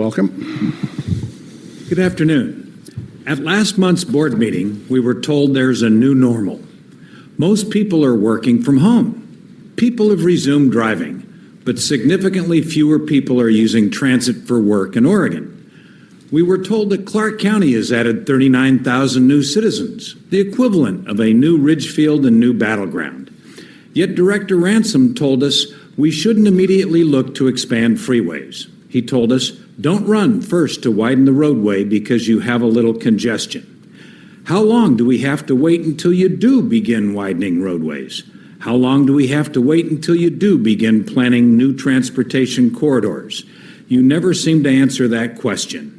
welcome. Good afternoon. At last month's board meeting, we were told there's a new normal. Most people are working from home. People have resumed driving, but significantly fewer people are using transit for work in Oregon. We were told that Clark County has added 39,000 new citizens, the equivalent of a new Ridgefield and new Battleground. Yet Director Ransom told us we shouldn't immediately look to expand freeways. He told us, don't run first to widen the roadway because you have a little congestion. How long do we have to wait until you do begin widening roadways? How long do we have to wait until you do begin planning new transportation corridors? You never seem to answer that question.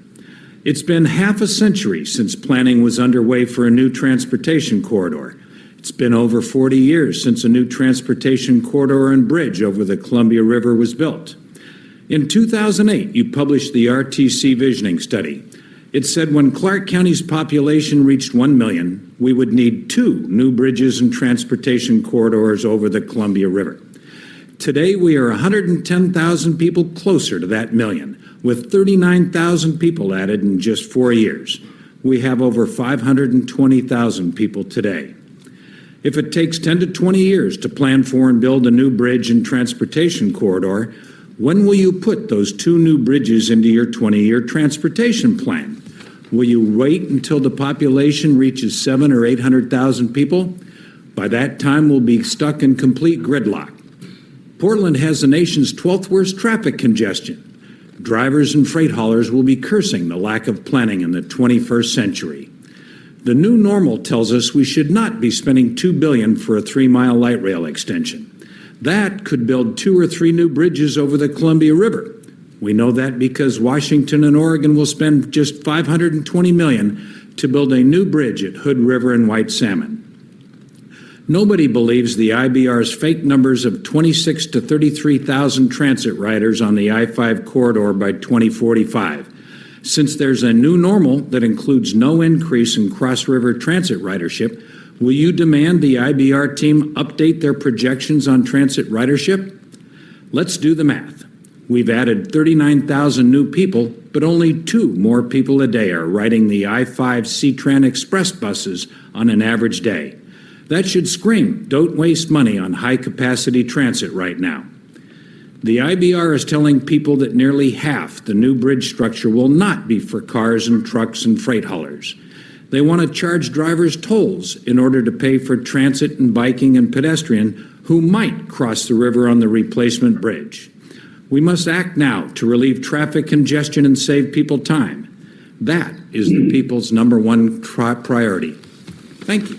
It's been half a century since planning was underway for a new transportation corridor. It's been over 40 years since a new transportation corridor and bridge over the Columbia River was built. In 2008, you published the RTC Visioning Study. It said when Clark County's population reached 1 million, we would need 2 new bridges and transportation corridors over the Columbia River. Today, we are 110,000 people closer to that million, with 39,000 people added in just 4 years. We have over 520,000 people today. If it takes 10 to 20 years to plan for and build a new bridge and transportation corridor, when will you put those 2 new bridges into your 20-year transportation plan? Will you wait until the population reaches 700,000 or 800,000 people? By that time, we'll be stuck in complete gridlock. Portland has the nation's 12th worst traffic congestion. Drivers and freight haulers will be cursing the lack of planning in the 21st century. The new normal tells us we should not be spending $2 billion for a 3-mile light rail extension. That could build 2 or 3 new bridges over the Columbia River. We know that because Washington and Oregon will spend just $520 million to build a new bridge at Hood River and White Salmon. Nobody believes the IBR's fake numbers of 26,000 to 33,000 transit riders on the I-5 corridor by 2045. Since there's a new normal that includes no increase in cross-river transit ridership, will you demand the IBR team update their projections on transit ridership? Let's do the math. We've added 39,000 new people, but only 2 more people a day are riding the I-5 C-TRAN express buses on an average day. That should scream, don't waste money on high-capacity transit right now. The IBR is telling people that nearly half the new bridge structure will not be for cars and trucks and freight haulers. They want to charge drivers tolls in order to pay for transit and biking and pedestrian who might cross the river on the replacement bridge. We must act now to relieve traffic congestion and save people time. That is the people's #1 priority. Thank you.